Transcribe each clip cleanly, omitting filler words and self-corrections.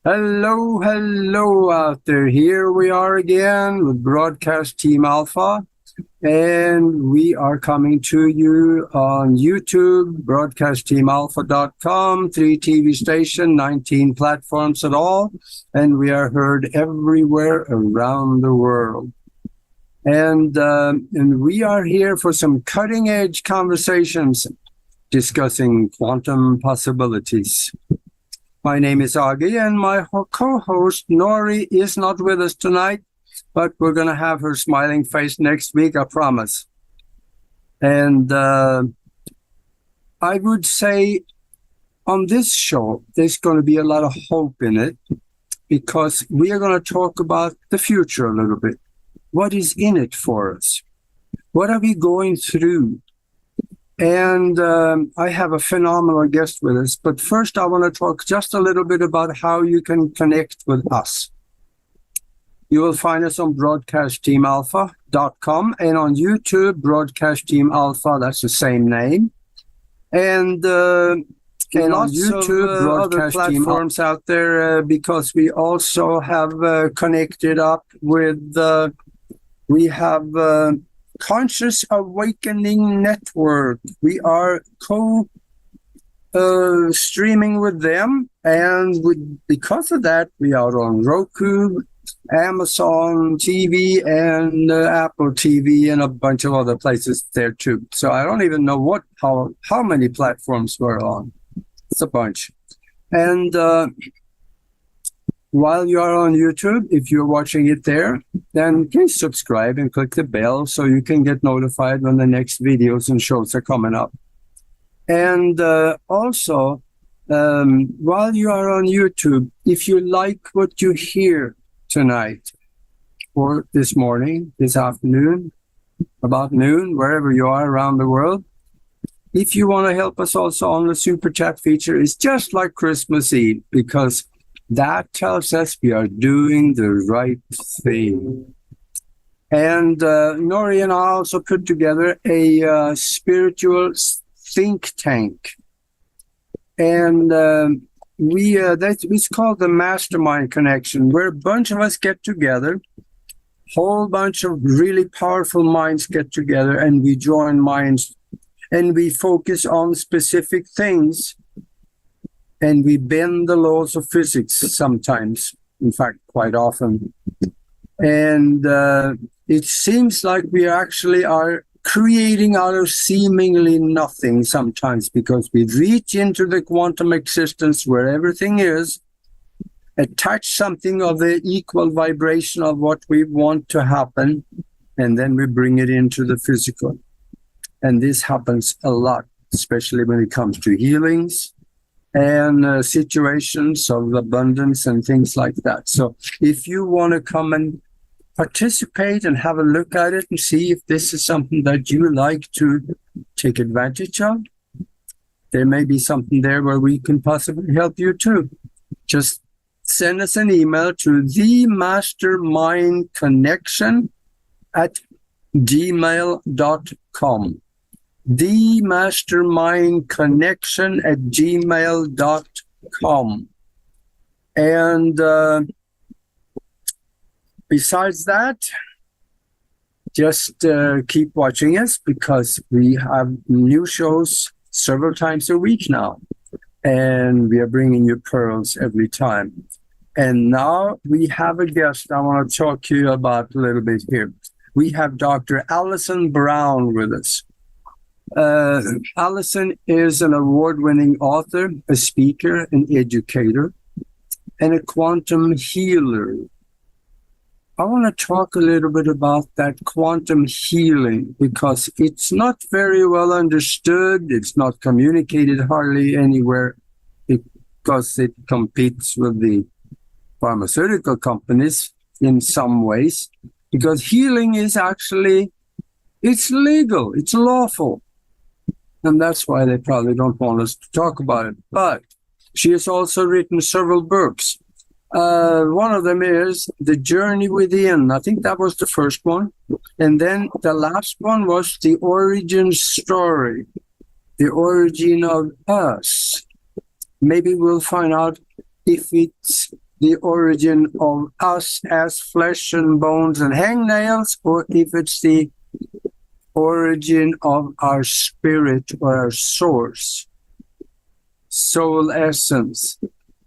Hello, hello out there. Here we are again with Broadcast Team Alpha, and we are coming to you on YouTube, broadcastteamalpha.com, 3 TV station, 19 platforms at all, and we are heard everywhere around the world. And we are here for some cutting-edge conversations discussing quantum possibilities. My name is Augie, and my co-host Nori is not with us tonight, but we're going to have her smiling face next week, I promise. And I would say on this show, there's going to be a lot of hope in it, because we are going to talk about the future a little bit. What is in it for us? What are we going through? And I have a phenomenal guest with us. But first, I want to talk just a little bit about how you can connect with us. You will find us on broadcastteamalpha.com and on YouTube, Broadcast Team Alpha. That's the same name. And on YouTube, Broadcast platforms out there, because we also have connected up with, we have Conscious Awakening Network. We are streaming with them, and because of that, we are on Roku, Amazon TV, and Apple TV, and a bunch of other places there too. So I don't even know how many platforms we're on. It's a bunch. And while you are on YouTube, if you're watching it there, then please subscribe and click the bell so you can get notified when the next videos and shows are coming up. And also, while you are on YouTube, if you like what you hear tonight, or this morning, this afternoon, about noon, wherever you are around the world, if you want to help us also on the Super Chat feature, it's just like Christmas Eve, because that tells us we are doing the right thing. And Nori and I also put together a spiritual think tank. And it's called the Mastermind Connection, where a bunch of us get together, whole bunch of really powerful minds get together, and we join minds, and we focus on specific things. And we bend the laws of physics sometimes, in fact, quite often. And it seems like we actually are creating out of seemingly nothing sometimes, because we reach into the quantum existence where everything is, attach something of the equal vibration of what we want to happen, and then we bring it into the physical. And this happens a lot, especially when it comes to healings and situations of abundance and things like that. So if you want to come and participate and have a look at it and see if this is something that you like to take advantage of, there may be something there where we can possibly help you too. Just send us an email to themastermindconnection@gmail.com. themastermindconnection@gmail.com. And besides that, just keep watching us, because we have new shows several times a week now, and we are bringing you pearls every time. And now we have a guest I want to talk to you about a little bit here. We have Dr. Allison Brown with us. Allison is an award-winning author, a speaker, an educator, and a quantum healer. I want to talk a little bit about that quantum healing, because it's not very well understood. It's not communicated hardly anywhere, because it competes with the pharmaceutical companies in some ways, because healing is actually, it's legal, it's lawful. And that's why they probably don't want us to talk about it. But she has also written several books. One of them is The Journey Within. I think that was the first one. And then the last one was The Origin Story, the origin of us. Maybe we'll find out if it's the origin of us as flesh and bones and hangnails, or if it's the origin of our spirit or our source, soul essence.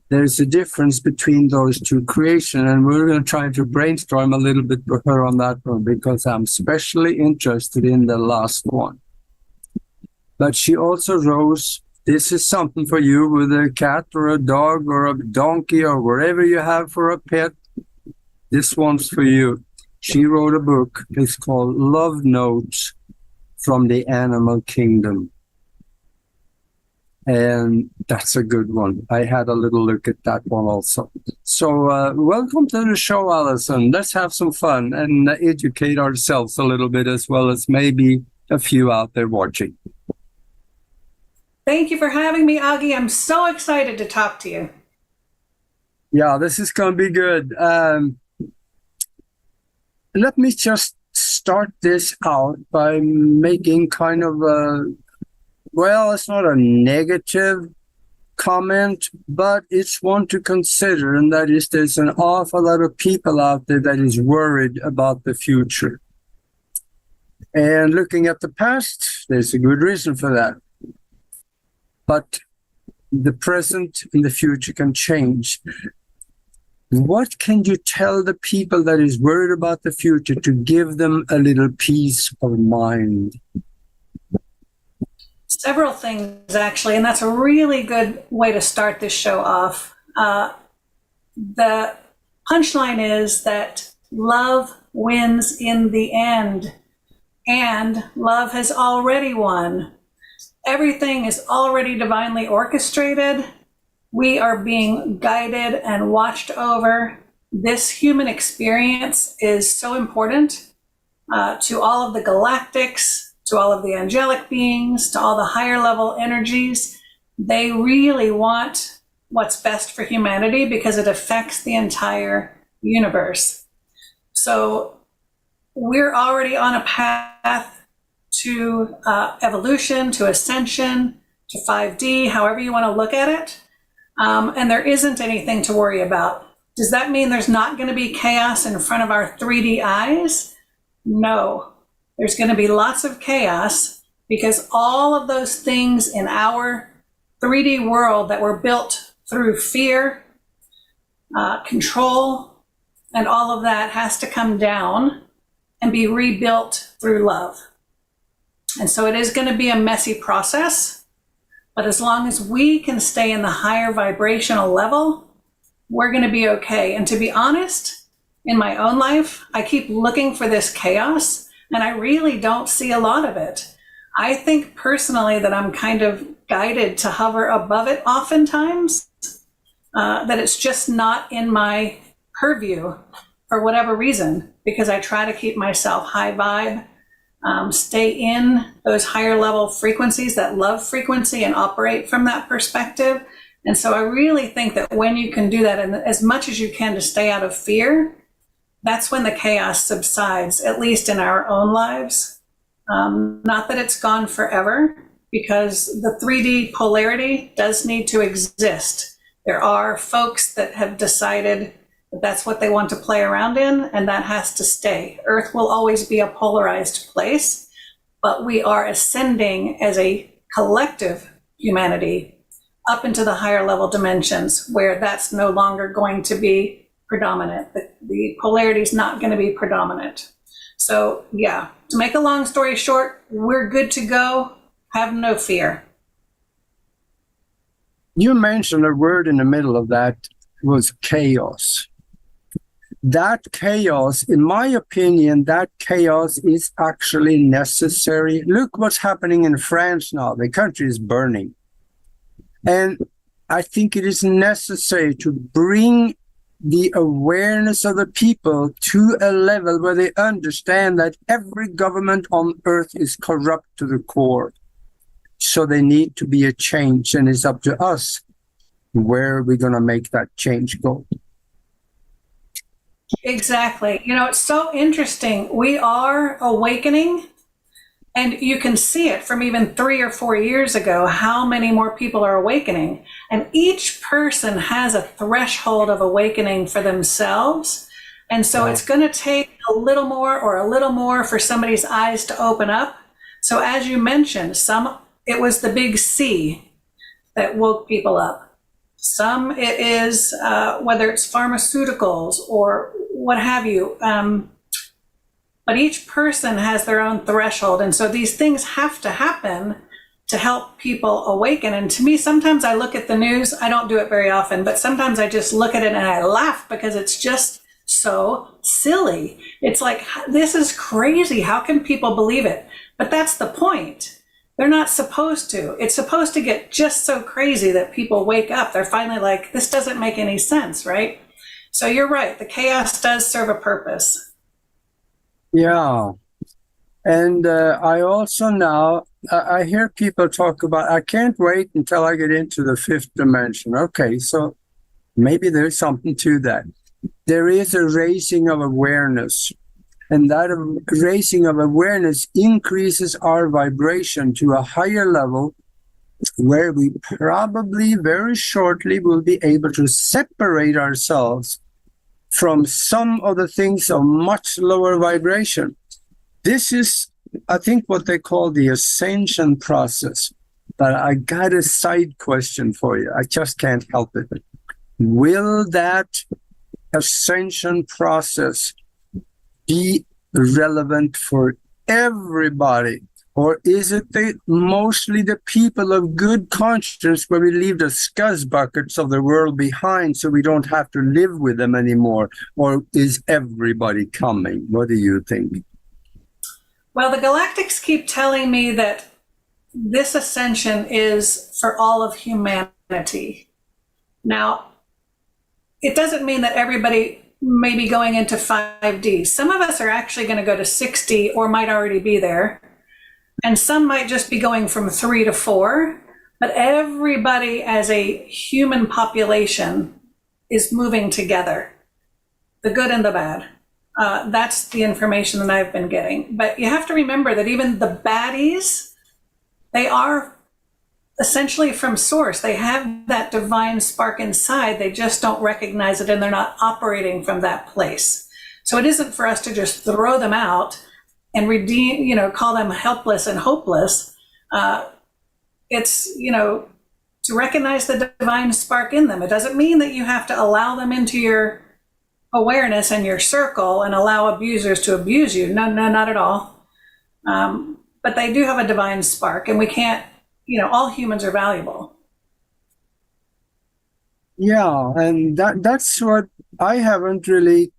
There's a difference between those two creations, and we're going to try to brainstorm a little bit with her on that one because I'm especially interested in the last one. But she also wrote, this is something for you with a cat or a dog or a donkey or whatever you have for a pet. This one's for you. She wrote a book. It's called Love Notes from the Animal Kingdom. And that's a good one. I had a little look at that one also. So welcome to the show, Allison. Let's have some fun and educate ourselves a little bit, as well as maybe a few out there watching. Thank you for having me, Augie. I'm so excited to talk to you. Yeah, this is going to be good. Let me just start this out by making kind of a, well, it's not a negative comment, but it's one to consider, and that is there's an awful lot of people out there that is worried about the future. And looking at the past, there's a good reason for that. But the present and the future can change. What can you tell the people that is worried about the future to give them a little peace of mind? Several things, actually, and that's a really good way to start this show off. The punchline is that love wins in the end, and love has already won. Everything is already divinely orchestrated. We are being guided and watched over. This human experience is so important to all of the galactics, to all of the angelic beings, to all the higher level energies. They really want what's best for humanity because it affects the entire universe. So we're already on a path to evolution, to ascension, to 5D, however you want to look at it. And there isn't anything to worry about. Does that mean there's not going to be chaos in front of our 3D eyes? No. There's going to be lots of chaos because all of those things in our 3D world that were built through fear, control, and all of that has to come down and be rebuilt through love. And so it is going to be a messy process, but as long as we can stay in the higher vibrational level, we're going to be okay. And to be honest, in my own life, I keep looking for this chaos, and I really don't see a lot of it. I think personally that I'm kind of guided to hover above it oftentimes, that it's just not in my purview for whatever reason, because I try to keep myself high vibe, stay in those higher level frequencies, that love frequency, and operate from that perspective. And so I really think that when you can do that, and as much as you can to stay out of fear, that's when the chaos subsides, at least in our own lives. Not that it's gone forever, because the 3D polarity does need to exist. There are folks that have decided that that's what they want to play around in, and that has to stay. Earth will always be a polarized place, but we are ascending as a collective humanity up into the higher level dimensions where that's no longer going to be predominant. The polarity is not going to be predominant. So yeah, to make a long story short, we're good to go. Have no fear. You mentioned a word in the middle of that was chaos. That chaos, in my opinion, that chaos is actually necessary. Look what's happening in France now. The country is burning. And I think it is necessary to bring the awareness of the people to a level where they understand that every government on earth is corrupt to the core. So they need to be a change, and it's up to us where we're going to make that change go. Exactly. You know, it's so interesting. We are awakening, And you can see it from even 3 or 4 years ago, how many more people are awakening. And each person has a threshold of awakening for themselves. And so it's going to take a little more or a little more for somebody's eyes to open up. So as you mentioned, it was the big C that woke people up. Some it is, whether it's pharmaceuticals or what have you. But each person has their own threshold. And so these things have to happen to help people awaken. And to me, sometimes I look at the news, I don't do it very often, but sometimes I just look at it and I laugh because it's just so silly. It's like, this is crazy. How can people believe it? But that's the point. They're not supposed to. It's supposed to get just so crazy that people wake up. They're finally like, this doesn't make any sense, right? So you're right. The chaos does serve a purpose. Yeah. And I also now, I hear people talk about, I can't wait until I get into the fifth dimension. Okay, so maybe there's something to that. There is a raising of awareness, and that raising of awareness increases our vibration to a higher level where we probably very shortly will be able to separate ourselves from some of the things of much lower vibration. This is, I think, what they call the ascension process. But I got a side question for you. I just can't help it. Will that ascension process be relevant for everybody? Or is it mostly the people of good conscience where we leave the scuzz buckets of the world behind so we don't have to live with them anymore? Or is everybody coming? What do you think? Well, the Galactics keep telling me that this ascension is for all of humanity. Now, it doesn't mean that everybody may be going into 5D. Some of us are actually going to go to 6D or might already be there. And some might just be going from 3 to 4, but everybody as a human population is moving together, the good and the bad. That's the information that I've been getting. But you have to remember that even the baddies, they are essentially from source. They have that divine spark inside. They just don't recognize it and they're not operating from that place. So it isn't for us to just throw them out and redeem, call them helpless and hopeless. It's, to recognize the divine spark in them. It doesn't mean that you have to allow them into your awareness and your circle and allow abusers to abuse you. No, not at all. But they do have a divine spark, and we can't, all humans are valuable. Yeah, and that's what I haven't really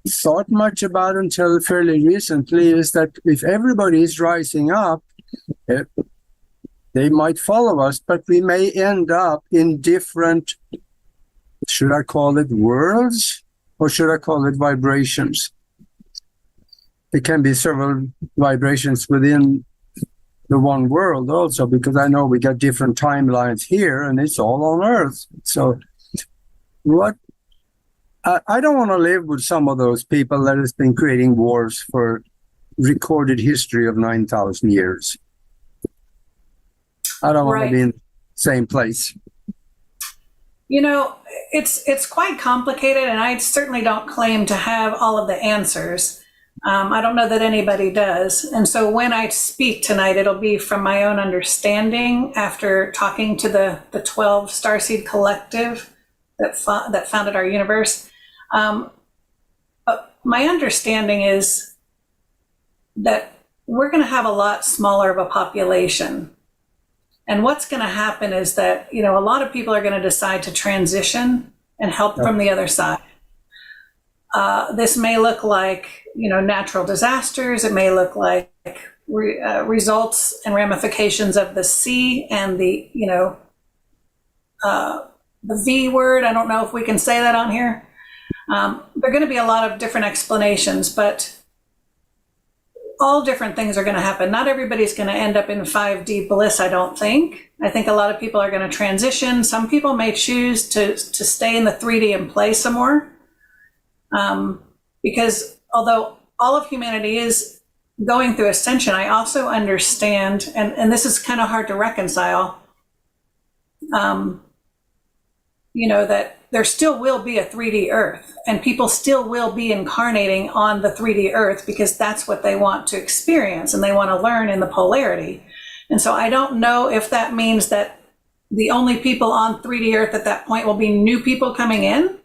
thought much about until fairly recently, is that if everybody is rising up, they might follow us, but we may end up in different, should I call it worlds, or should I call it vibrations? It can be several vibrations within the one world also, because I know we got different timelines here and it's all on Earth. So I don't want to live with some of those people that has been creating wars for recorded history of 9,000 years. I don't want to be in the same place. It's quite complicated, and I certainly don't claim to have all of the answers. I don't know that anybody does. And so when I speak tonight, it'll be from my own understanding after talking to the 12 Starseed Collective that founded our universe. But my understanding is that we're going to have a lot smaller of a population. And what's going to happen is that, a lot of people are going to decide to transition and help from the other side. This may look like, natural disasters. It may look like results and ramifications of the C and the V word. I don't know if we can say that on here. There are going to be a lot of different explanations, but all different things are going to happen. Not everybody's going to end up in 5D bliss, I don't think. I think a lot of people are going to transition. Some people may choose to stay in the 3D and play some more. Because although all of humanity is going through ascension, I also understand, and this is kind of hard to reconcile, that there still will be a 3D Earth, and people still will be incarnating on the 3D Earth because that's what they want to experience and they want to learn in the polarity. And so I don't know if that means that the only people on 3D Earth at that point will be new people coming in,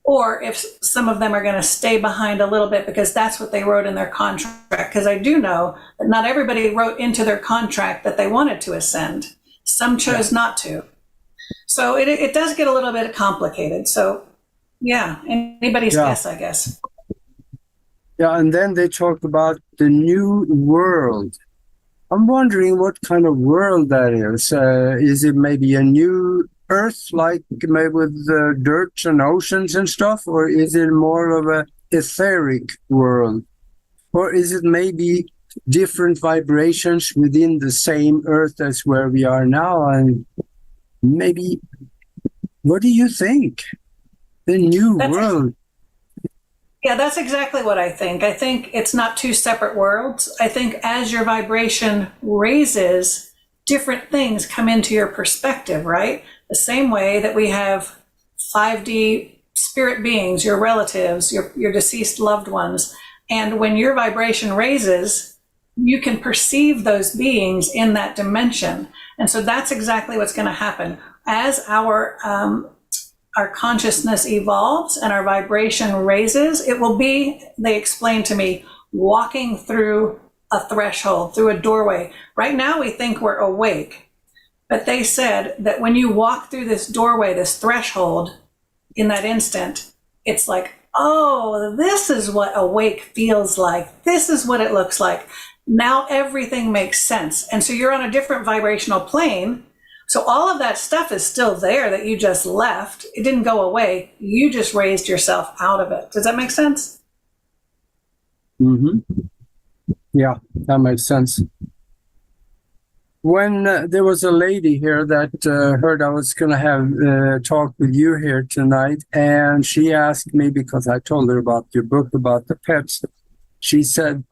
or if some of them are going to stay behind a little bit because that's what they wrote in their contract. Because I do know that not everybody wrote into their contract that they wanted to ascend. Some chose not to. So it does get a little bit complicated. So, yeah, anybody's guess, I guess. Yeah, and then they talk about the new world. I'm wondering what kind of world that is. Is it maybe a new Earth, like maybe with dirt and oceans and stuff? Or is it more of a etheric world? Or is it maybe different vibrations within the same Earth as where we are now? And maybe, what do you think? The new world. Yeah, that's exactly what I think. I think it's not two separate worlds. I think as your vibration raises, different things come into your perspective, right? The same way that we have 5D spirit beings, your relatives, your deceased loved ones. And when your vibration raises, you can perceive those beings in that dimension. And so that's exactly what's going to happen. As our consciousness evolves and our vibration raises, it will be, they explained to me, walking through a threshold, through a doorway. Right now we think we're awake, but they said that when you walk through this doorway, this threshold, in that instant, it's like, oh, this is what awake feels like. This is what it looks like. Now everything makes sense. And so you're on a different vibrational plane. So all of that stuff is still there that you just left. It didn't go away. You just raised yourself out of it. Does that make sense? Mm-hmm. Yeah, that makes sense. When there was a lady here that heard I was going to have talk with you here tonight, and she asked me, because I told her about your book about the pets, she said,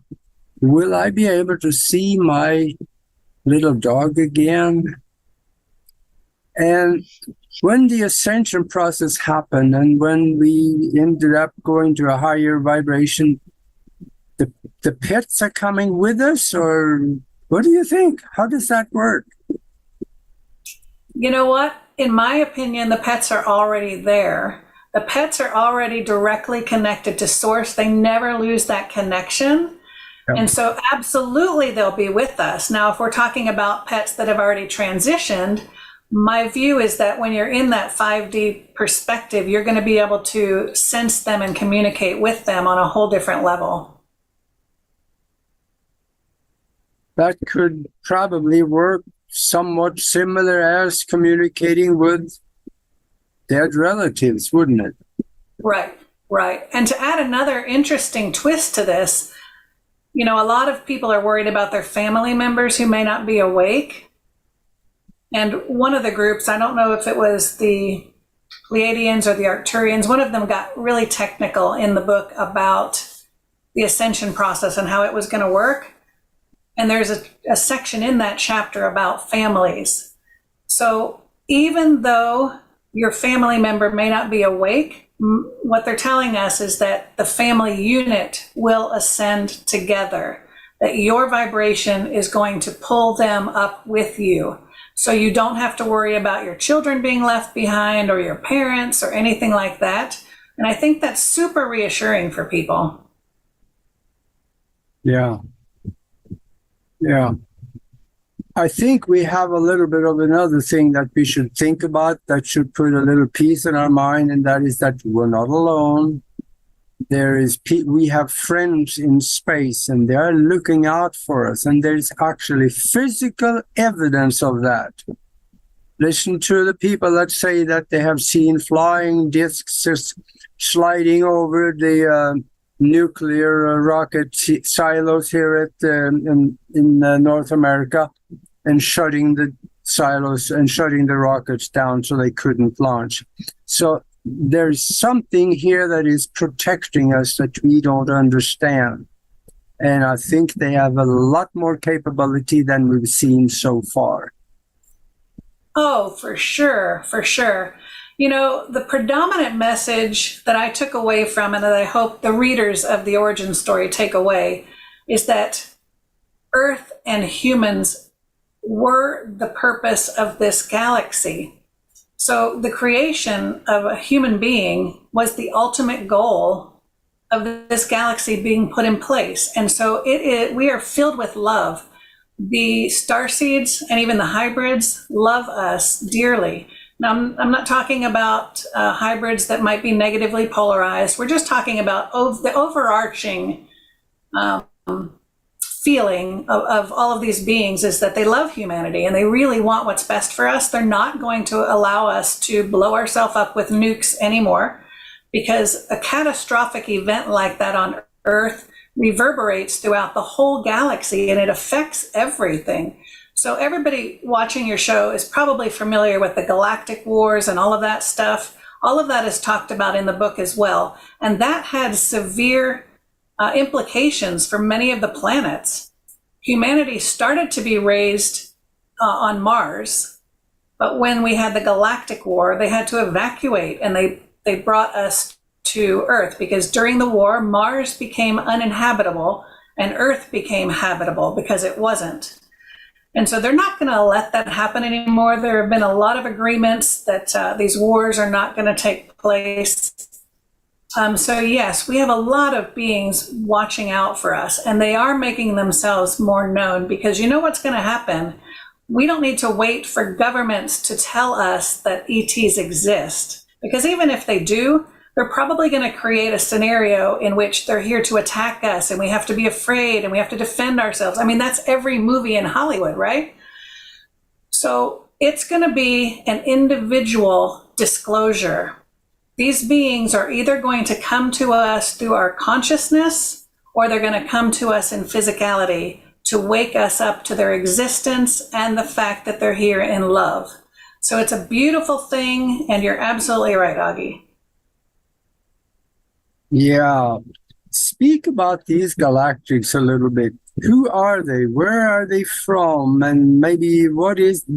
will I be able to see my little dog again? And when the ascension process happened and when we ended up going to a higher vibration, the pets are coming with us, or what do you think? How does that work? You know what? In my opinion, the pets are already there. The pets are already directly connected to source. They never lose that connection. Yep. And so absolutely they'll be with us. Now, if we're talking about pets that have already transitioned, my view is that when you're in that 5D perspective, you're going to be able to sense them and communicate with them on a whole different level. That could probably work somewhat similar as communicating with dead relatives, wouldn't it? Right, right. And to add another interesting twist to this, a lot of people are worried about their family members who may not be awake. And one of the groups, I don't know if it was the Pleiadians or the Arcturians, one of them got really technical in the book about the ascension process and how it was going to work. And there's a section in that chapter about families. So even though your family member may not be awake, what they're telling us is that the family unit will ascend together, that your vibration is going to pull them up with you. So you don't have to worry about your children being left behind or your parents or anything like that. And I think that's super reassuring for people. Yeah. Yeah. I think we have a little bit of another thing that we should think about that should put a little peace in our mind, and that is that we're not alone. We have friends in space, and they are looking out for us, and there's actually physical evidence of that. Listen to the people that say that they have seen flying discs just sliding over the nuclear rocket silos here in North America, and shutting the silos and shutting the rockets down so they couldn't launch. So there's something here that is protecting us that we don't understand. And I think they have a lot more capability than we've seen so far. Oh, for sure, for sure. You know, the predominant message that I took away from, and that I hope the readers of the origin story take away, is that Earth and humans were the purpose of this galaxy. So the creation of a human being was the ultimate goal of this galaxy being put in place. And so we are filled with love. The starseeds and even the hybrids love us dearly. Now, I'm not talking about hybrids that might be negatively polarized. We're just talking about the overarching feeling of all of these beings is that they love humanity and they really want what's best for us. They're not going to allow us to blow ourselves up with nukes anymore, because a catastrophic event like that on Earth reverberates throughout the whole galaxy and it affects everything. So everybody watching your show is probably familiar with the Galactic Wars and all of that stuff. All of that is talked about in the book as well. And that had severe implications for many of the planets. Humanity started to be raised on Mars, but when we had the Galactic War, they had to evacuate, and they brought us to Earth, because during the war, Mars became uninhabitable and Earth became habitable because it wasn't. And so they're not going to let that happen anymore. There have been a lot of agreements that these wars are not going to take place. So yes, we have a lot of beings watching out for us, and they are making themselves more known, because you know what's going to happen? We don't need to wait for governments to tell us that ETs exist, because even if they do, they're probably going to create a scenario in which they're here to attack us and we have to be afraid and we have to defend ourselves. I mean, that's every movie in Hollywood, right? So it's going to be an individual disclosure. These beings are either going to come to us through our consciousness, or they're going to come to us in physicality to wake us up to their existence and the fact that they're here in love. So it's a beautiful thing, and you're absolutely right, Augie. Yeah. Speak about these galactics a little bit. Who are they? Where are they from? And maybe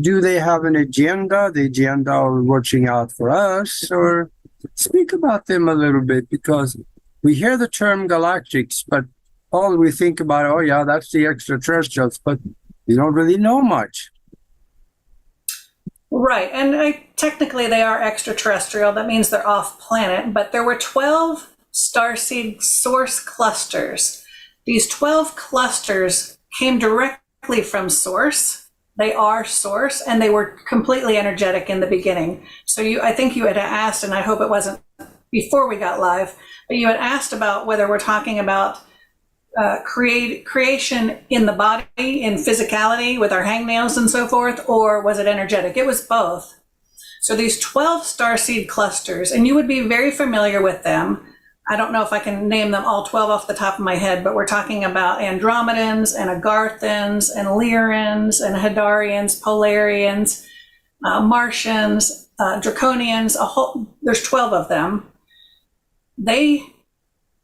do they have an agenda? The agenda of watching out for us? Or speak about them a little bit, because we hear the term galactics, but all we think about, oh yeah, that's the extraterrestrials, but we don't really know much. Right, and technically they are extraterrestrial. That means they're off planet, but there were 12 starseed source clusters. These 12 clusters came directly from Source. They are Source, and they were completely energetic in the beginning. So I think you had asked, and I hope it wasn't before we got live, but you had asked about whether we're talking about creation in the body, in physicality with our hangnails and so forth, or was it energetic? It was both. So these 12 starseed clusters, and you would be very familiar with them. I don't know if I can name them all 12 off the top of my head, but we're talking about Andromedans and Agarthans and Lyrians and Hadarians, Polarians, Martians, Draconians, there's 12 of them. They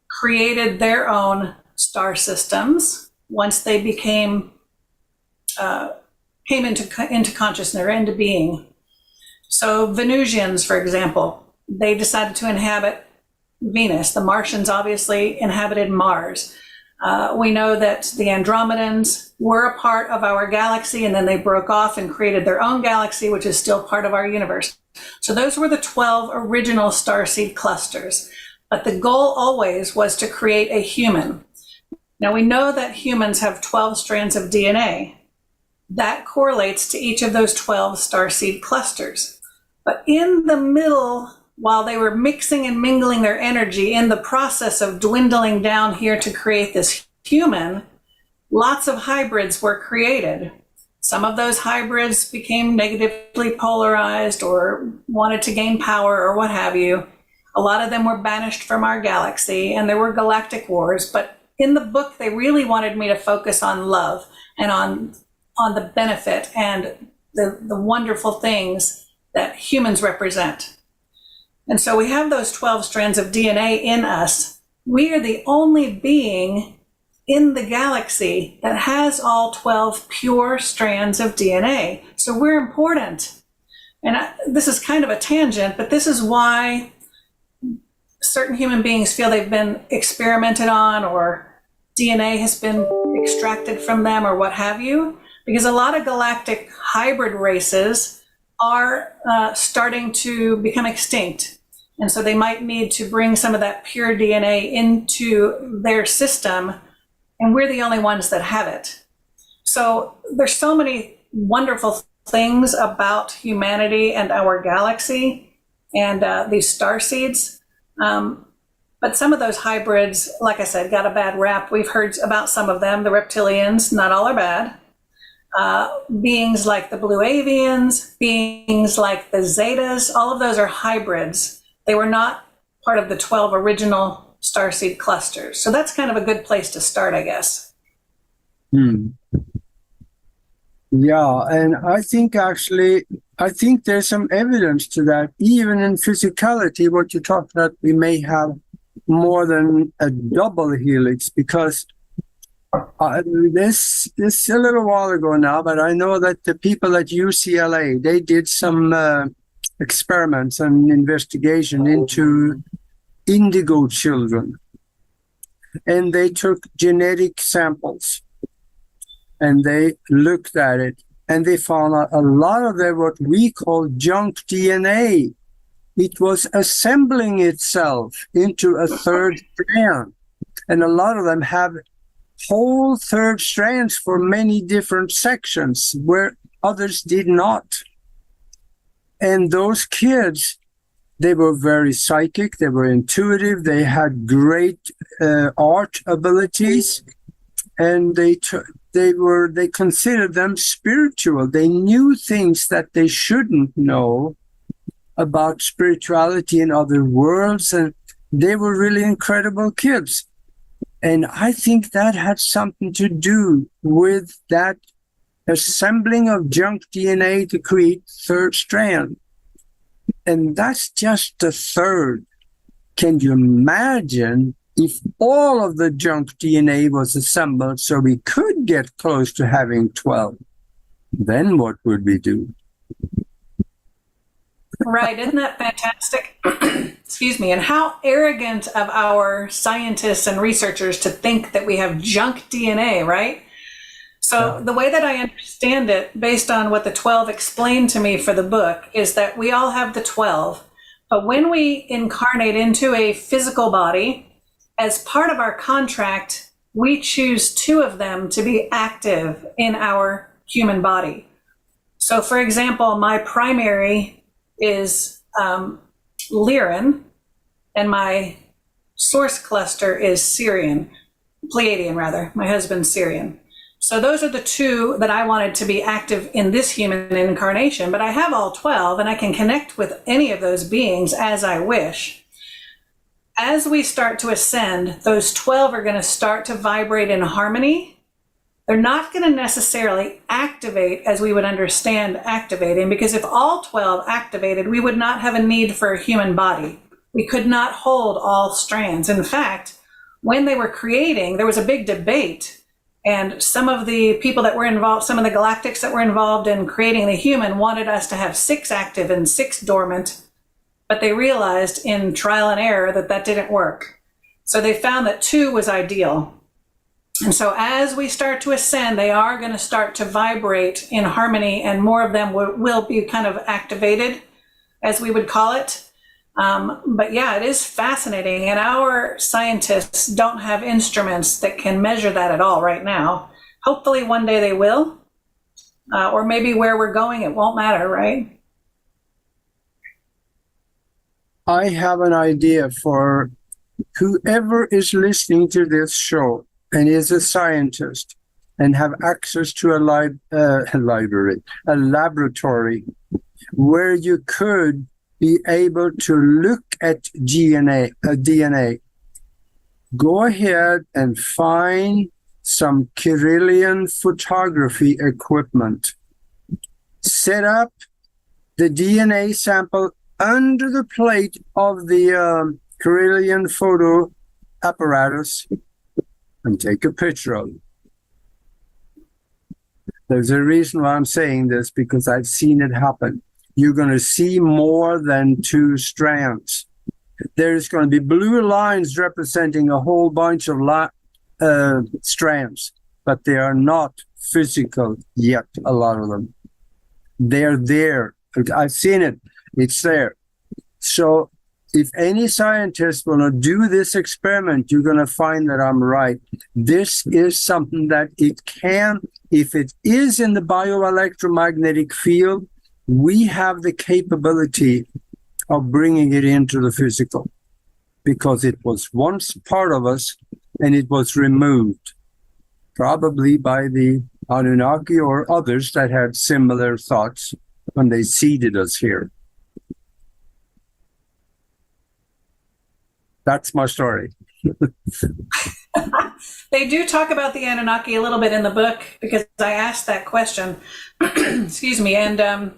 created their own star systems once they came into consciousness or into being. So Venusians, for example, they decided to inhabit Venus. The Martians obviously inhabited Mars. We know that the Andromedans were a part of our galaxy, and then they broke off and created their own galaxy, which is still part of our universe. So those were the 12 original starseed clusters. But the goal always was to create a human. Now we know that humans have 12 strands of DNA. That correlates to each of those 12 starseed clusters. But in the middle, while they were mixing and mingling their energy in the process of dwindling down here to create this human, lots of hybrids were created. Some of those hybrids became negatively polarized or wanted to gain power or what have you. A lot of them were banished from our galaxy, and there were galactic wars. But in the book, they really wanted me to focus on love and on the benefit and the wonderful things that humans represent. And so we have those 12 strands of DNA in us. We are the only being in the galaxy that has all 12 pure strands of DNA. So we're important. And this is kind of a tangent, but this is why certain human beings feel they've been experimented on, or DNA has been extracted from them, or what have you, because a lot of galactic hybrid races are starting to become extinct. And so they might need to bring some of that pure DNA into their system, and we're the only ones that have it. So there's so many wonderful things about humanity and our galaxy and these star seeds. But some of those hybrids, like I said, got a bad rap. We've heard about some of them, the reptilians, not all are bad. Beings like the blue avians, beings like the zetas, all of those are hybrids. They were not part of the 12 original starseed clusters. So that's kind of a good place to start, I guess. Yeah, and I think there's some evidence to that. Even in physicality, what you talked about, we may have more than a double helix, because this a little while ago now, but I know that the people at UCLA, they did some experiments and investigation into indigo children, and they took genetic samples and they looked at it, and they found out a lot of their what we call junk DNA. It was assembling itself into a third strand, and a lot of them have whole third strands for many different sections where others did not. And those kids, they were very psychic, they were intuitive, they had great art abilities, and they considered them spiritual. They knew things that they shouldn't know about spirituality in other worlds, and they were really incredible kids. And I think that had something to do with that assembling of junk DNA to create third strand. And that's just the third. Can you imagine if all of the junk DNA was assembled so we could get close to having 12? Then what would we do? Right, isn't that fantastic? Excuse me. And how arrogant of our scientists and researchers to think that we have junk DNA, right? So the way that I understand it, based on what the 12 explained to me for the book, is that we all have the 12. But when we incarnate into a physical body, as part of our contract, we choose 2 of them to be active in our human body. So for example, my primary is Lyran, and my source cluster is Pleiadian rather. My husband's Syrian. So those are the 2 that I wanted to be active in this human incarnation, but I have all 12 and I can connect with any of those beings as I wish. As we start to ascend, those 12 are going to start to vibrate in harmony. They're not going to necessarily activate as we would understand activating, because if all 12 activated, we would not have a need for a human body. We could not hold all strands. In fact, when they were creating, there was a big debate, and some of the people that were involved, some of the galactics that were involved in creating the human, wanted us to have 6 active and 6 dormant, but they realized in trial and error that that didn't work. So they found that 2 was ideal. And so as we start to ascend, they are going to start to vibrate in harmony, and more of them will be kind of activated, as we would call it. But yeah, it is fascinating. And our scientists don't have instruments that can measure that at all right now. Hopefully one day they will. Or maybe where we're going, it won't matter, right? I have an idea for whoever is listening to this show and is a scientist and have access to a library, a laboratory, where you could be able to look at DNA. Go ahead and find some Kirlian photography equipment. Set up the DNA sample under the plate of the Kirlian photo apparatus, and take a picture of it. There's a reason why I'm saying this, because I've seen it happen. You're going to see more than two strands. There's going to be blue lines representing a whole bunch of strands, but they are not physical yet, a lot of them. They're there. I've seen it. It's there. So if any scientist will not do this experiment, you're going to find that I'm right. This is something that it can, if it is in the bioelectromagnetic field, we have the capability of bringing it into the physical, because it was once part of us and it was removed, probably by the Anunnaki or others that had similar thoughts when they seeded us here. That's my story. They do talk about the Anunnaki a little bit in the book, because I asked that question. Excuse me. And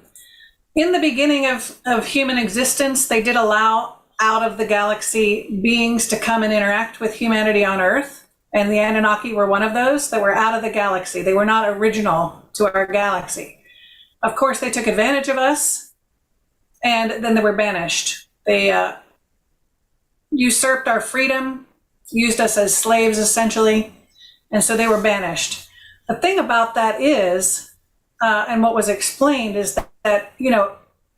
in the beginning of human existence, they did allow out of the galaxy beings to come and interact with humanity on Earth. And the Anunnaki were one of those that were out of the galaxy. They were not original to our galaxy. Of course, they took advantage of us, and then they were banished. They usurped our freedom, used us as slaves, essentially, and so they were banished. The thing about that is, and what was explained is that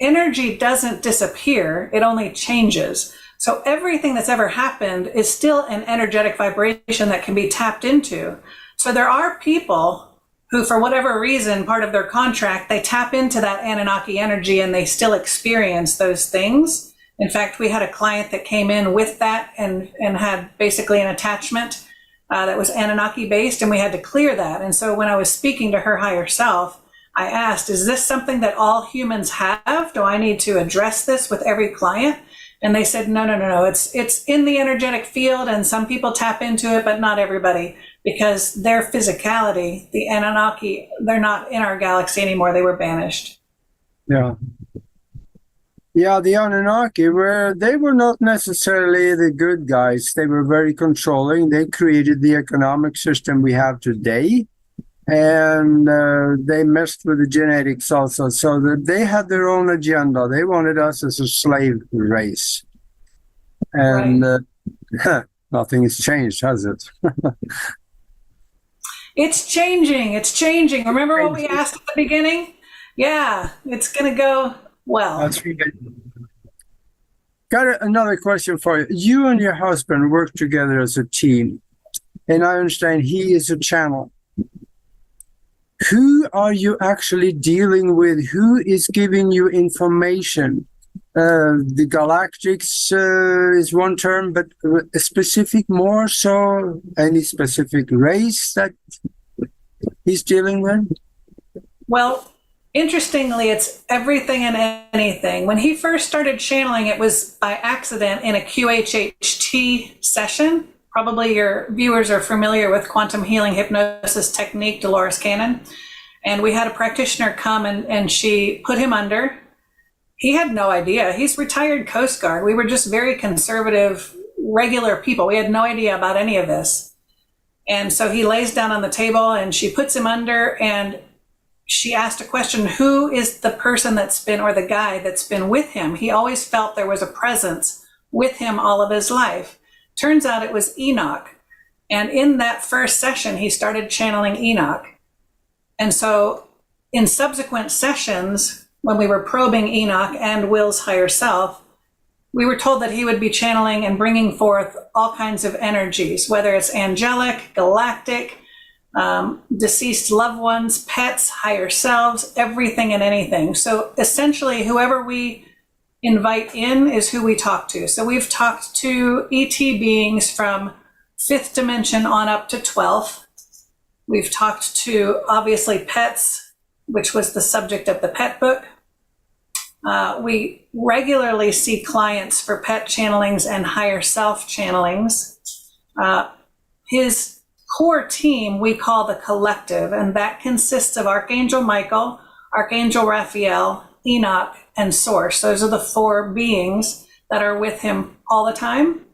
energy doesn't disappear, it only changes. So everything that's ever happened is still an energetic vibration that can be tapped into. So there are people who, for whatever reason, part of their contract, they tap into that Anunnaki energy and they still experience those things. In fact, we had a client that came in with that and had basically an attachment that was Anunnaki based, and we had to clear that. And so when I was speaking to her higher self, I asked, is this something that all humans have? Do I need to address this with every client? And they said, no. It's in the energetic field, and some people tap into it, but not everybody, because their physicality, the Anunnaki, they're not in our galaxy anymore. They were banished. Yeah, the Anunnaki they were not necessarily the good guys. They were very controlling. They created the economic system we have today, and they messed with the genetics also. So that they had their own agenda. They wanted us as a slave race, and right. Nothing has changed, has it? It's changing. Remember what we asked at the beginning? Yeah, it's going to go well. That's right. Got another question for you. You and your husband work together as a team, and I understand he is a channel. Who are you actually dealing with? Who is giving you information? The galactics is one term, but a specific more so, any specific race that he's dealing with? Well, interestingly, it's everything and anything. When he first started channeling, it was by accident in a QHHT session. Probably your viewers are familiar with quantum healing hypnosis technique, Dolores Cannon. And we had a practitioner come and she put him under. He had no idea. He's retired Coast Guard. We were just very conservative, regular people. We had no idea about any of this. And so he lays down on the table and she puts him under, and she asked a question, who is the person that's been, or the guy that's been with him? He always felt there was a presence with him all of his life. Turns out it was Enoch. And in that first session, he started channeling Enoch. And so in subsequent sessions, when we were probing Enoch and Will's higher self, we were told that he would be channeling and bringing forth all kinds of energies, whether it's angelic, galactic, deceased loved ones, pets, higher selves, everything and anything. So essentially, whoever we invite in is who we talk to. So we've talked to ET beings from 5th dimension on up to 12th. We've talked to, obviously, pets, which was the subject of the pet book. We regularly see clients for pet channelings and higher self channelings. His core team we call the collective, and that consists of Archangel Michael, Archangel Raphael, Enoch, and Source. Those are the 4 beings that are with him all the time.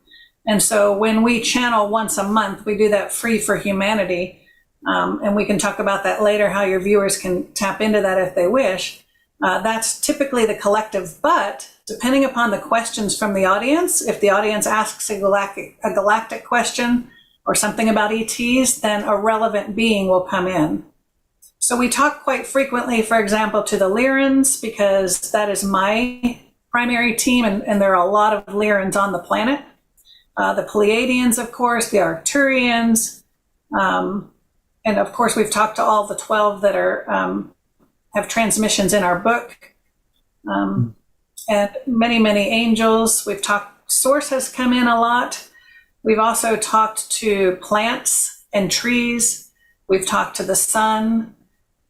And so when we channel once a month, we do that free for humanity. And we can talk about that later, how your viewers can tap into that if they wish. That's typically the collective, but depending upon the questions from the audience, if the audience asks a galactic question or something about ETs, then a relevant being will come in. So we talk quite frequently, for example, to the Lyrans, because that is my primary team, and there are a lot of Lyrans on the planet. The Pleiadians, of course, the Arcturians, and of course we've talked to all the 12 that are have transmissions in our book, and many, many angels. We've talked, Source has come in a lot. We've also talked to plants and trees. We've talked to the sun.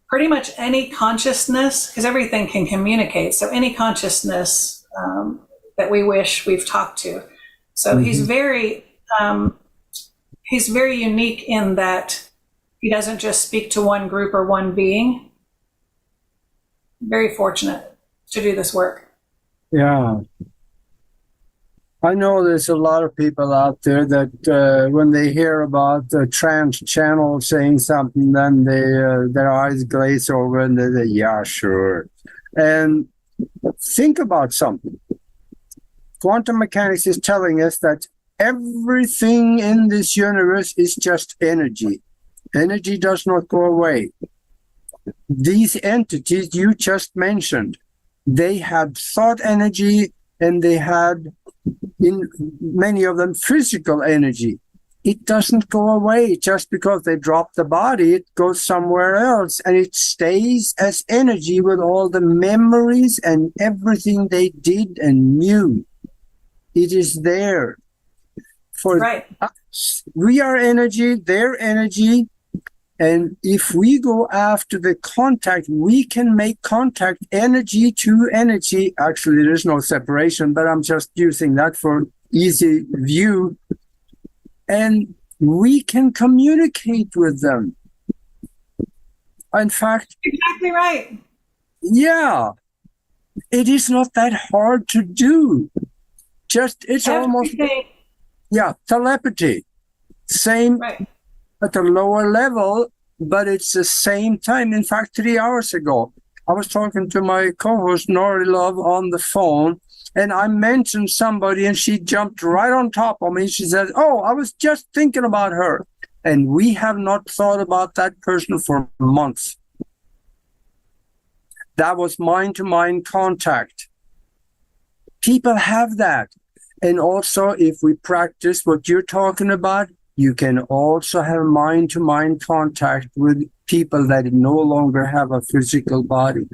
Pretty much any consciousness, because everything can communicate. So any consciousness that we wish, we've talked to. So he's very unique in that he doesn't just speak to one group or one being. Very fortunate to do this work. Yeah. I know there's a lot of people out there that when they hear about the trans channel saying something, then they their eyes glaze over and they say, yeah, sure. And think about something. Quantum mechanics is telling us that everything in this universe is just energy. Energy does not go away. These entities you just mentioned, they had thought energy, and they had, in many of them, physical energy. It doesn't go away just because they drop the body. It goes somewhere else, and it stays as energy with all the memories and everything they did and knew. It is there. For us, we are energy, they're energy. And if we go after the contact, we can make contact energy to energy. Actually, there's no separation, but I'm just using that for easy view. And we can communicate with them. In fact, exactly right. Yeah, it is not that hard to do. Just, it's almost, telepathy. Same. Right. At a lower level, but it's the same time. In fact, 3 hours ago, I was talking to my co-host, Nori Love, on the phone, and I mentioned somebody, and she jumped right on top of me. She said, oh, I was just thinking about her. And we have not thought about that person for months. That was mind-to-mind contact. People have that. And also, if we practice what you're talking about, you can also have mind-to-mind contact with people that no longer have a physical body.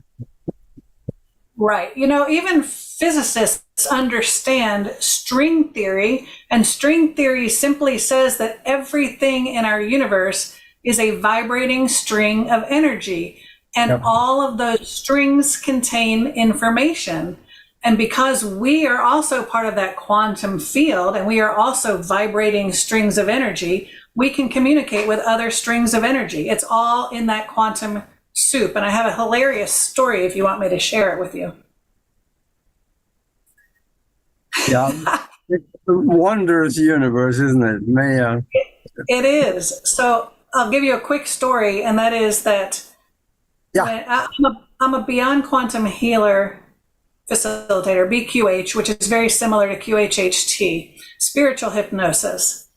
Right. You know, even physicists understand string theory, and string theory simply says that everything in our universe is a vibrating string of energy, and all of those strings contain information. And because we are also part of that quantum field, and we are also vibrating strings of energy, we can communicate with other strings of energy. It's all in that quantum soup. And I have a hilarious story if you want me to share it with you. Yeah, it's a wondrous universe, isn't it? It is. So I'll give you a quick story, and that is that I'm a Beyond Quantum Healer facilitator, BQH, which is very similar to QHHT, spiritual hypnosis.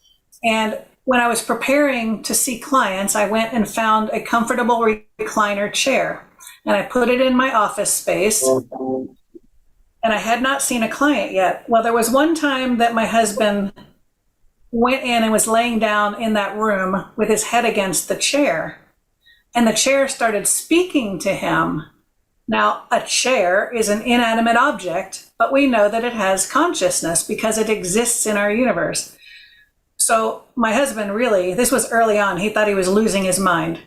And when I was preparing to see clients, I went and found a comfortable recliner chair, and I put it in my office space, and I had not seen a client yet. Well, there was one time that my husband went in and was laying down in that room with his head against the chair, and the chair started speaking to him. Now, a chair is an inanimate object, but we know that it has consciousness because it exists in our universe. So my husband really, this was early on, he thought he was losing his mind.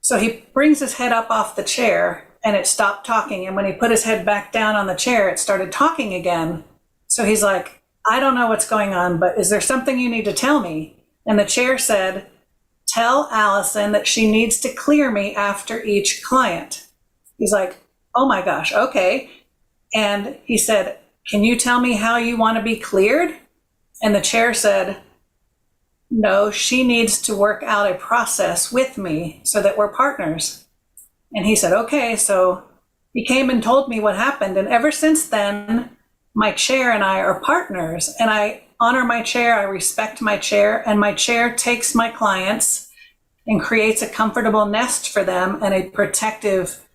So he brings his head up off the chair, and it stopped talking. And when he put his head back down on the chair, it started talking again. So he's like, I don't know what's going on, but is there something you need to tell me? And the chair said, tell Allison that she needs to clear me after each client. He's like, oh my gosh, okay. And he said, can you tell me how you want to be cleared? And the chair said, no, she needs to work out a process with me so that we're partners. And he said, okay. So he came and told me what happened. And ever since then, my chair and I are partners. And I honor my chair, I respect my chair, and my chair takes my clients and creates a comfortable nest for them and a protective,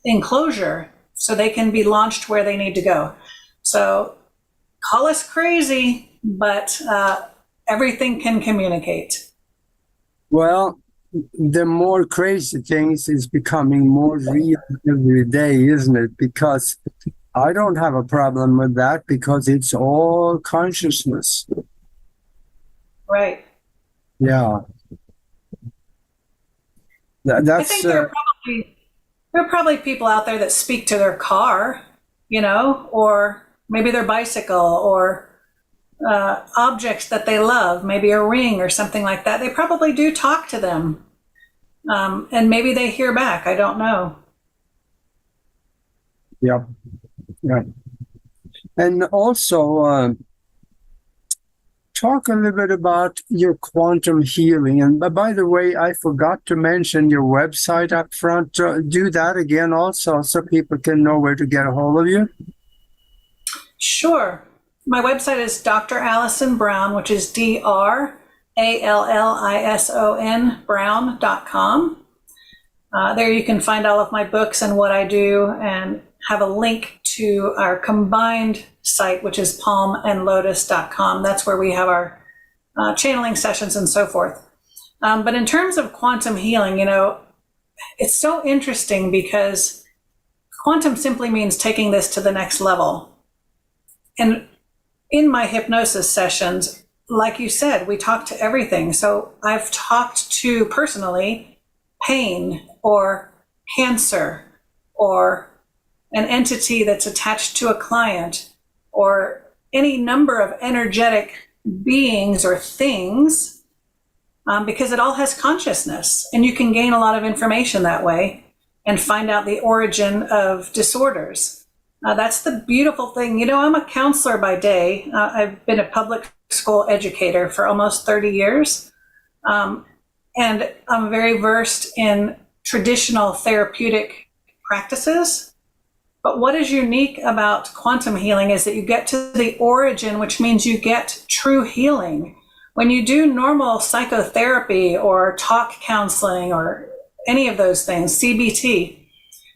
enclosure so they can be launched where they need to go. So call us crazy, but everything can communicate. Well, the more crazy things is becoming more real every day, isn't it? Because I don't have a problem with that because it's all consciousness. Right. Yeah. That's. I think there are probably people out there that speak to their car, or maybe their bicycle, or objects that they love, maybe a ring or something like that. They probably do talk to them, and maybe they hear back. I don't know. Yep. Yeah. And also, talk a little bit about your quantum healing. And by the way, I forgot to mention your website up front. Do that again also so people can know where to get a hold of you. Sure. My website is Dr. Allison Brown, which is DrAllison Brown.com. There you can find all of my books and what I do, and have a link to our combined site, which is palmandlotus.com. That's where we have our channeling sessions and so forth. But in terms of quantum healing, it's so interesting because quantum simply means taking this to the next level. And in my hypnosis sessions, like you said, we talk to everything. So I've talked to personally pain or cancer or an entity that's attached to a client or any number of energetic beings or things, because it all has consciousness, and you can gain a lot of information that way and find out the origin of disorders. That's the beautiful thing. I'm a counselor by day. I've been a public school educator for almost 30 years. And I'm very versed in traditional therapeutic practices. But what is unique about quantum healing is that you get to the origin, which means you get true healing. When you do normal psychotherapy or talk counseling or any of those things, CBT,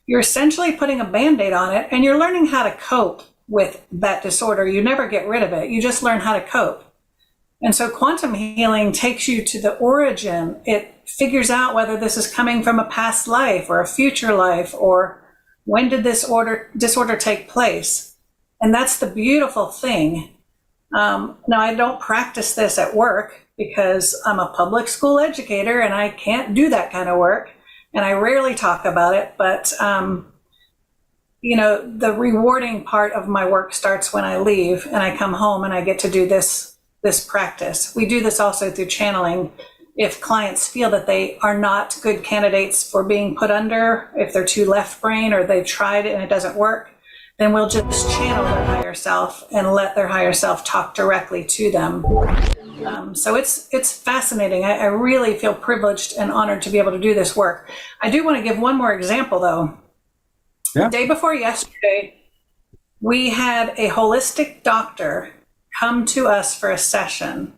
you're essentially putting a Band-Aid on it, and you're learning how to cope with that disorder. You never get rid of it. You just learn how to cope. And so quantum healing takes you to the origin. It figures out whether this is coming from a past life or a future life, or when did this disorder take place? And that's the beautiful thing. Now, I don't practice this at work because I'm a public school educator and I can't do that kind of work. And I rarely talk about it, but the rewarding part of my work starts when I leave and I come home and I get to do this practice. We do this also through channeling. If clients feel that they are not good candidates for being put under, if they're too left brain or they've tried it and it doesn't work, then we'll just channel their higher self and let their higher self talk directly to them. So it's fascinating. I really feel privileged and honored to be able to do this work. I do want to give one more example, though. Yeah. The day before yesterday, we had a holistic doctor come to us for a session.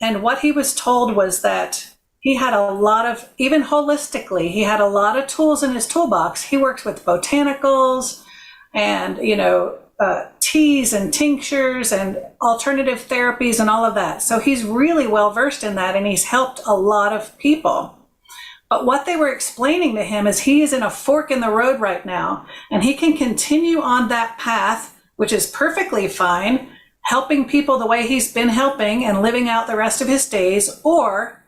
And what he was told was that he had a lot of, even holistically, he had a lot of tools in his toolbox. He works with botanicals and, teas and tinctures and alternative therapies and all of that. So he's really well versed in that, and he's helped a lot of people. But what they were explaining to him is he is in a fork in the road right now, and he can continue on that path, which is perfectly fine, helping people the way he's been helping and living out the rest of his days, or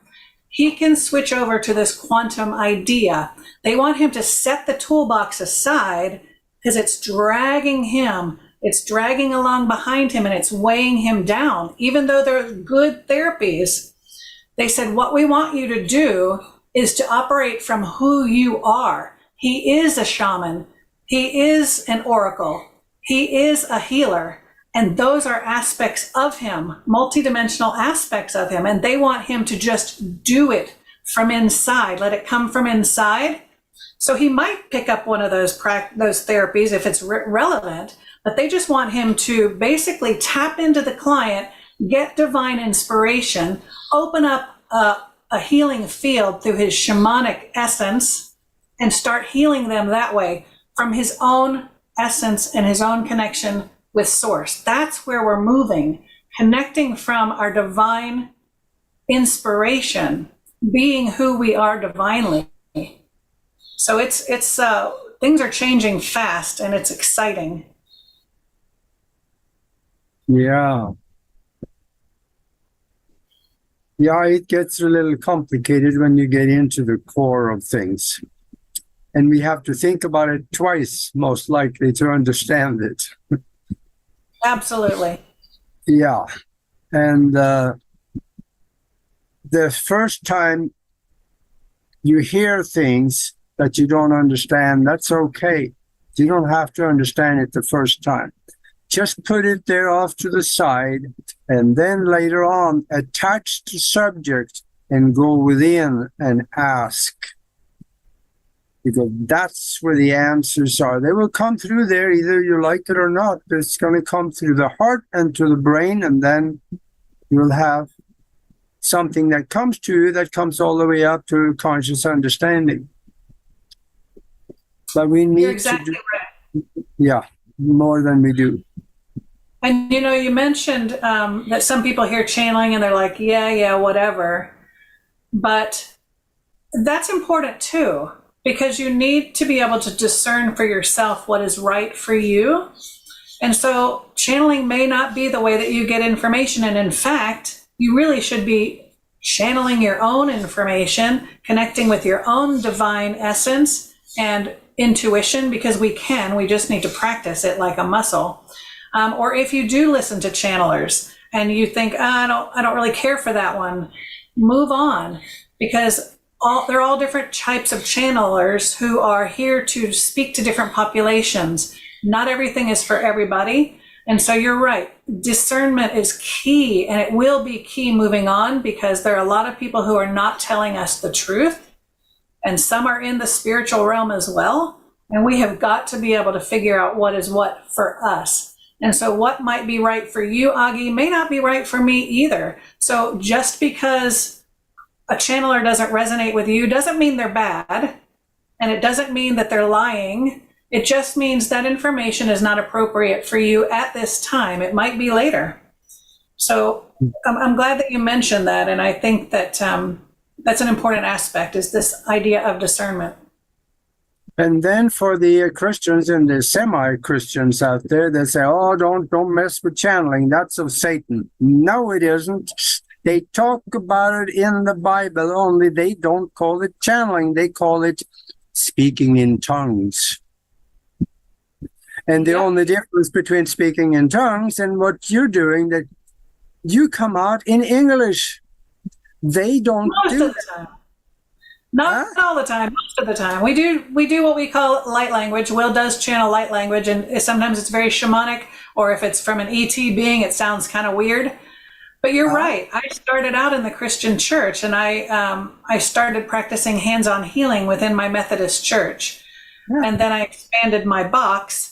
he can switch over to this quantum idea. They want him to set the toolbox aside because it's dragging him. It's dragging along behind him and it's weighing him down. Even though they're good therapies, they said, what we want you to do is to operate from who you are. He is a shaman. He is an oracle. He is a healer. And those are aspects of him, multidimensional aspects of him. And they want him to just do it from inside, let it come from inside. So he might pick up one of those therapies if it's relevant, but they just want him to basically tap into the client, get divine inspiration, open up a healing field through his shamanic essence, and start healing them that way from his own essence and his own connection with source. That's where we're moving, connecting from our divine inspiration, being who we are divinely. So it's things are changing fast, and it's exciting. Yeah. Yeah, it gets a little complicated when you get into the core of things. And we have to think about it twice, most likely, to understand it. Absolutely. Yeah. And the first time you hear things that you don't understand, that's okay. You don't have to understand it the first time. Just put it there off to the side, and then later on, attach the subject and go within and ask. Because that's where the answers are. They will come through there, either you like it or not. It's going to come through the heart and to the brain, and then you'll have something that comes to you that comes all the way up to conscious understanding. But we need You're exactly right. Yeah, more than we do. And you mentioned that some people hear channeling and they're like, yeah, whatever. But that's important too, because you need to be able to discern for yourself what is right for you. And so channeling may not be the way that you get information. And in fact, you really should be channeling your own information, connecting with your own divine essence and intuition, because we just need to practice it like a muscle. Or if you do listen to channelers and you think, I don't really care for that one, move on, because they're all different types of channelers who are here to speak to different populations. Not everything is for everybody. And so you're right. Discernment is key, and it will be key moving on, because there are a lot of people who are not telling us the truth, and some are in the spiritual realm as well. And we have got to be able to figure out what is what for us. And so what might be right for you, Augie, may not be right for me either. So just because a channeler doesn't resonate with you doesn't mean they're bad, and it doesn't mean that they're lying. It just means that information is not appropriate for you at this time. It might be later. So I'm glad that you mentioned that, and I think that that's an important aspect, is this idea of discernment. And then for the Christians and the semi-Christians out there, they say, oh, don't mess with channeling. That's of Satan. No, it isn't. They talk about it in the Bible, only they don't call it channeling. They call it speaking in tongues. And the only difference between speaking in tongues and what you're doing, that you come out in English. They don't Most do of the time. Not all the time, most of the time. We do what we call light language. Will does channel light language, and sometimes it's very shamanic, or if it's from an ET being, it sounds kind of weird. But you're right. I started out in the Christian church, and I started practicing hands-on healing within my Methodist church. Yeah. And then I expanded my box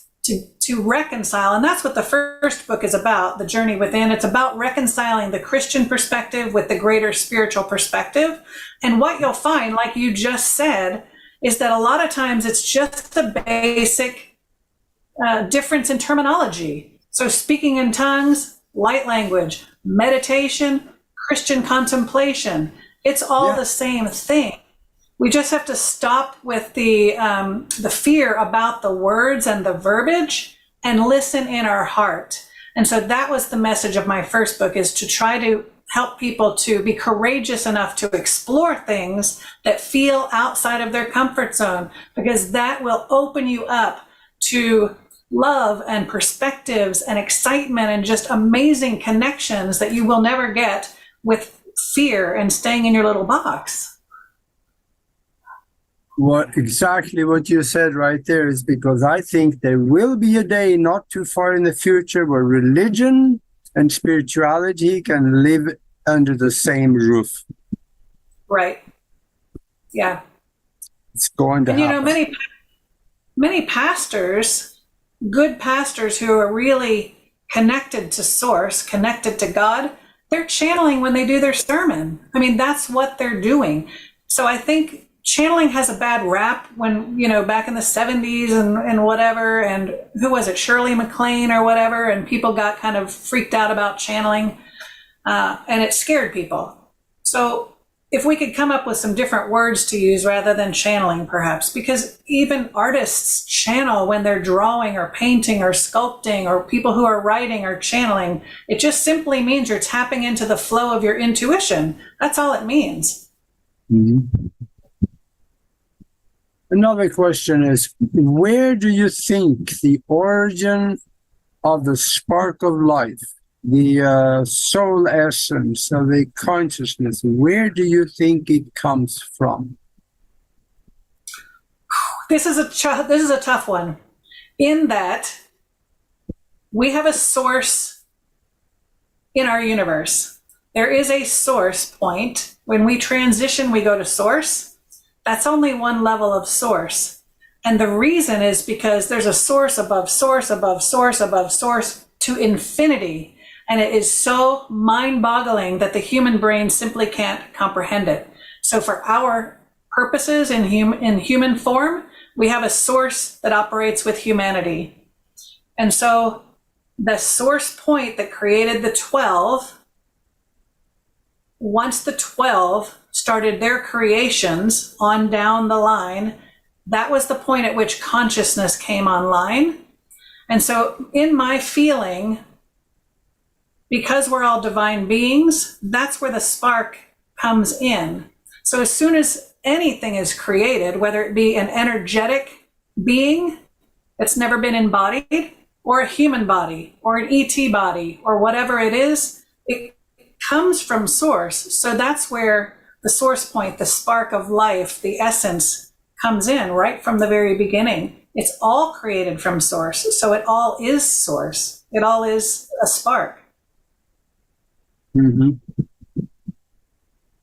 to reconcile. And that's what the first book is about, The Journey Within. It's about reconciling the Christian perspective with the greater spiritual perspective. And what you'll find, like you just said, is that a lot of times it's just the basic difference in terminology. So speaking in tongues, light language, meditation, Christian contemplation, it's all the same thing. We just have to stop with the fear about the words and the verbiage and listen in our heart. And so that was the message of my first book, is to try to help people to be courageous enough to explore things that feel outside of their comfort zone, because that will open you up to love and perspectives and excitement and just amazing connections that you will never get with fear and staying in your little box. Exactly what you said right there is because I think there will be a day not too far in the future where religion and spirituality can live under the same roof. Right. Yeah. It's going to And happen. many pastors, good pastors who are really connected to source, connected to God, they're channeling when they do their sermon. I mean, that's what they're doing. So I think channeling has a bad rap when, back in the 70s and whatever, and who was it, Shirley MacLaine or whatever, and people got kind of freaked out about channeling, and it scared people. So if we could come up with some different words to use rather than channeling, perhaps, because even artists channel when they're drawing or painting or sculpting, or people who are writing or channeling. It just simply means you're tapping into the flow of your intuition. That's all it means. Mm-hmm. Another question is, where do you think the origin of the spark of life, the soul essence of the consciousness, where do you think it comes from? This is a tough one, in that we have a source in our universe. There is a source point. When we transition, we go to source. That's only one level of source. And the reason is because there's a source above source above source above source to infinity. And it is so mind-boggling that the human brain simply can't comprehend it. So for our purposes in human form, we have a source that operates with humanity. And so the source point that created the 12, once the 12 started their creations on down the line, that was the point at which consciousness came online. And so in my feeling, because we're all divine beings, that's where the spark comes in. So as soon as anything is created, whether it be an energetic being that's never been embodied, or a human body, or an ET body, or whatever it is, it comes from source. So that's where the source point, the spark of life, the essence comes in right from the very beginning. It's all created from source. So it all is source. It all is a spark. Mm-hmm.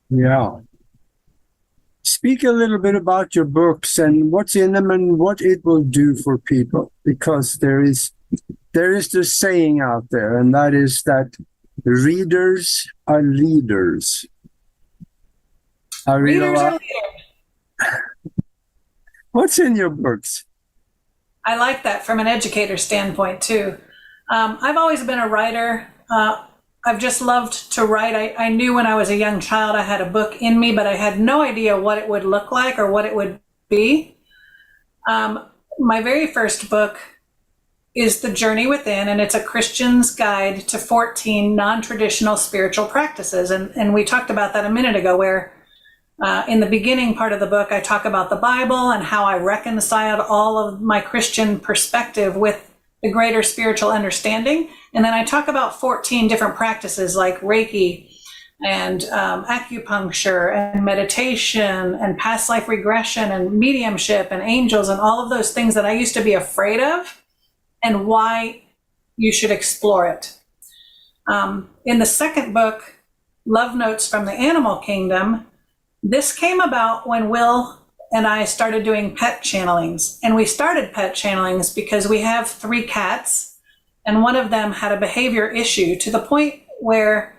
Yeah. Speak a little bit about your books and what's in them and what it will do for people, because there is this saying out there, and that is that readers are leaders. Readers are leaders. What's in your books? I like that from an educator standpoint too. I've always been a writer. I've just loved to write. I knew when I was a young child I had a book in me, but I had no idea what it would look like or what it would be. My very first book is The Journey Within, and it's a Christian's guide to 14 non-traditional spiritual practices. And we talked about that a minute ago, where in the beginning part of the book, I talk about the Bible and how I reconciled all of my Christian perspective with the greater spiritual understanding. And then I talk about 14 different practices like Reiki and acupuncture and meditation and past life regression and mediumship and angels and all of those things that I used to be afraid of, and why you should explore it. In the second book, Love Notes from the Animal Kingdom, this came about when Will and I started doing pet channelings. And we started pet channelings because we have 3 cats, and one of them had a behavior issue to the point where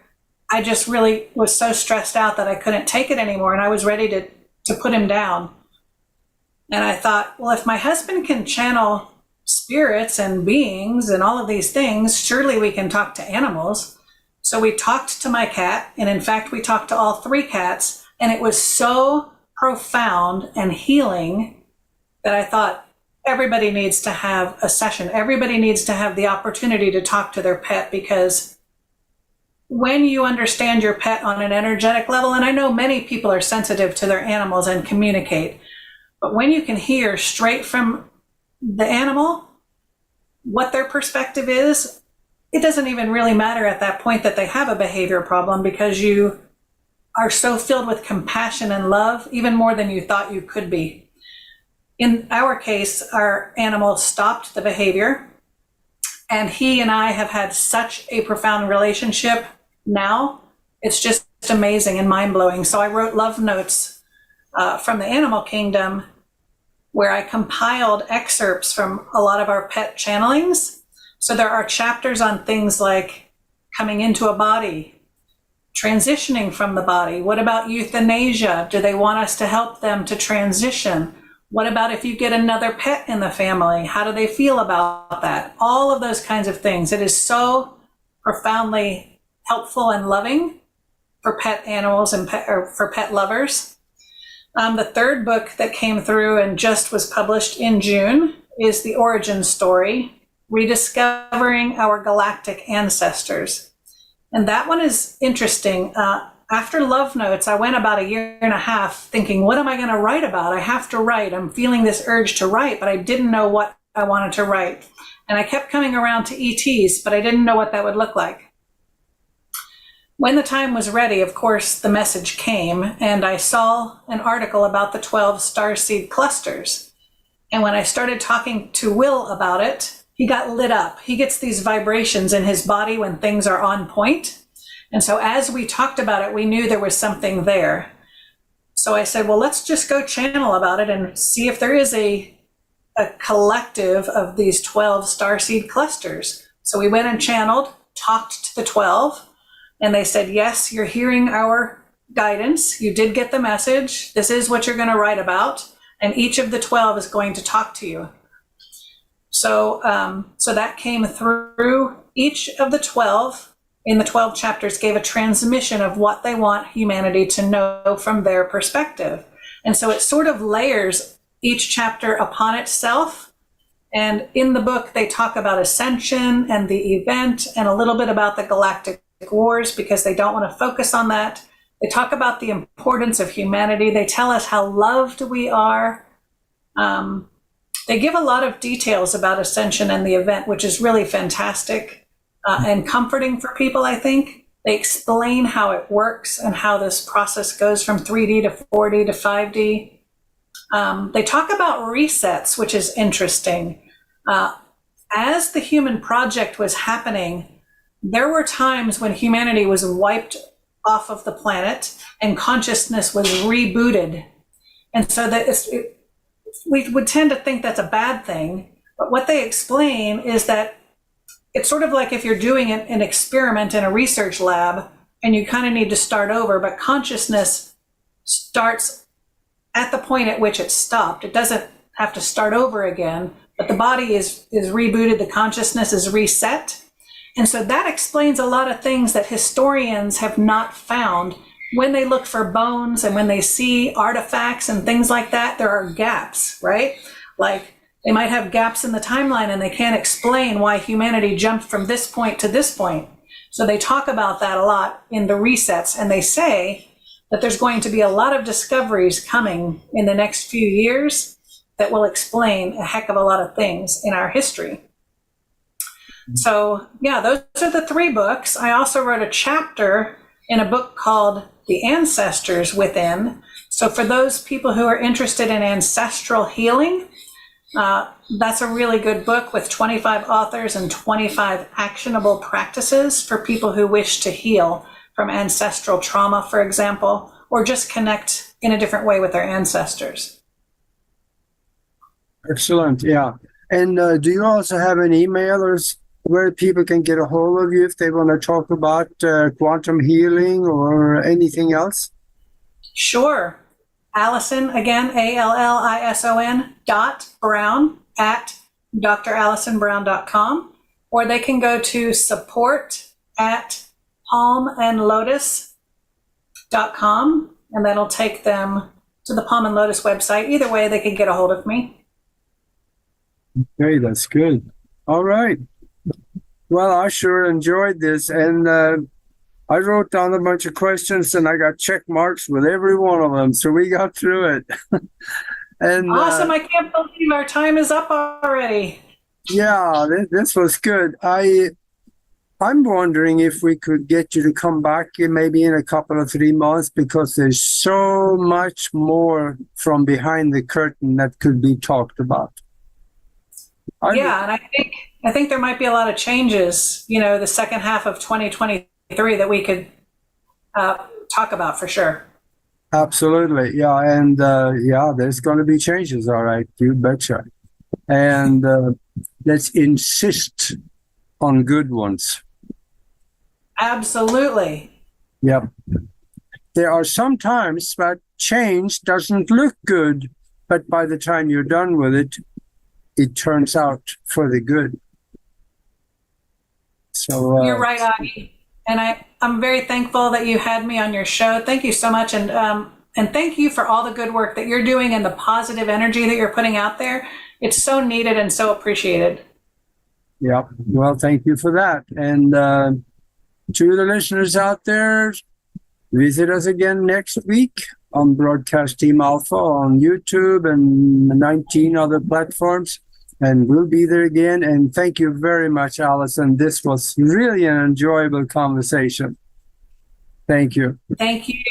I just really was so stressed out that I couldn't take it anymore, and I was ready to put him down. And I thought, well, if my husband can channel spirits and beings and all of these things, surely we can talk to animals. So we talked to my cat, and in fact, we talked to all 3 cats, and it was so profound and healing that I thought everybody needs to have a session. Everybody needs to have the opportunity to talk to their pet, because when you understand your pet on an energetic level, and I know many people are sensitive to their animals and communicate, but when you can hear straight from the animal what their perspective is, it doesn't even really matter at that point that they have a behavior problem, because you are so filled with compassion and love, even more than you thought you could be. in our case, our animal stopped the behavior, and he and I have had such a profound relationship now. It's just amazing and mind-blowing. So I wrote love notes from the animal kingdom, where I compiled excerpts from a lot of our pet channelings. So there are chapters on things like coming into a body, transitioning from the body. What about euthanasia? Do they want us to help them to transition? What about if you get another pet in the family? How do they feel about that? All of those kinds of things. It is so profoundly helpful and loving for pet animals and for pet lovers. The third book that came through and just was published in June is The Origin Story, Rediscovering Our Galactic Ancestors. And that one is interesting. After Love Notes, I went about a year and a half thinking, what am I going to write about? I have to write. I'm feeling this urge to write, but I didn't know what I wanted to write. And I kept coming around to ETs, but I didn't know what that would look like. When the time was ready, of course, the message came, and I saw an article about the 12 starseed clusters. And when I started talking to Will about it, he got lit up. He gets these vibrations in his body when things are on point. And so as we talked about it, we knew there was something there. So I said, well, let's just go channel about it and see if there is a collective of these 12 starseed clusters. So we went and channeled, talked to the 12, and they said, yes, you're hearing our guidance. You did get the message. This is what you're going to write about. And each of the 12 is going to talk to you. So that came through. Each of the 12 in the 12 chapters gave a transmission of what they want humanity to know from their perspective. And so it sort of layers each chapter upon itself. And in the book, they talk about ascension and the event and a little bit about the galactic wars, because they don't want to focus on that. They talk about the importance of humanity. They tell us how loved we are. They give a lot of details about ascension and the event, which is really fantastic and comforting for people, I think. They explain how it works and how this process goes from 3D to 4D to 5D. They talk about resets, which is interesting. As the human project was happening, there were times when humanity was wiped off of the planet and consciousness was rebooted. And so that we would tend to think that's a bad thing. But what they explain is that it's sort of like if you're doing an experiment in a research lab and you kind of need to start over, but consciousness starts at the point at which it stopped. It doesn't have to start over again, but the body is rebooted, the consciousness is reset. And so that explains a lot of things that historians have not found. When they look for bones and when they see artifacts and things like that, there are gaps, right? Like they might have gaps in the timeline and they can't explain why humanity jumped from this point to this point. So they talk about that a lot in the resets, and they say that there's going to be a lot of discoveries coming in the next few years that will explain a heck of a lot of things in our history. So yeah, those are the 3 books. I also wrote a chapter in a book called The Ancestors Within. So for those people who are interested in ancestral healing, that's a really good book with 25 authors and 25 actionable practices for people who wish to heal from ancestral trauma, for example, or just connect in a different way with their ancestors. Excellent, yeah. And do you also have an email where people can get a hold of you if they want to talk about quantum healing or anything else? Sure. Allison, again, ALLISON .Brown at drallisonbrown.com, or they can go to support@palmandlotus.com, and that'll take them to the Palm and Lotus website. Either way, they can get a hold of me. Okay, that's good. All right. Well, I sure enjoyed this, and I wrote down a bunch of questions, and I got check marks with every one of them, so we got through it. And awesome! I can't believe our time is up already. Yeah, this was good. I'm wondering if we could get you to come back maybe in a couple of 3 months, because there's so much more from behind the curtain that could be talked about. Yeah, and I think there might be a lot of changes, the second half of 2023 that we could talk about for sure. Absolutely, yeah, and there's going to be changes, all right, you betcha. And let's insist on good ones. Absolutely. Yep. There are some times that change doesn't look good, but by the time you're done with it, it turns out for the good. So you're right, Augie. And I'm very thankful that you had me on your show. Thank you so much. And thank you for all the good work that you're doing and the positive energy that you're putting out there. It's so needed and so appreciated. Yeah. Well, thank you for that. And to the listeners out there, visit us again next week on Broadcast Team Alpha on YouTube and 19 other platforms. And we'll be there again. And thank you very much, Allison. This was really an enjoyable conversation. Thank you. Thank you.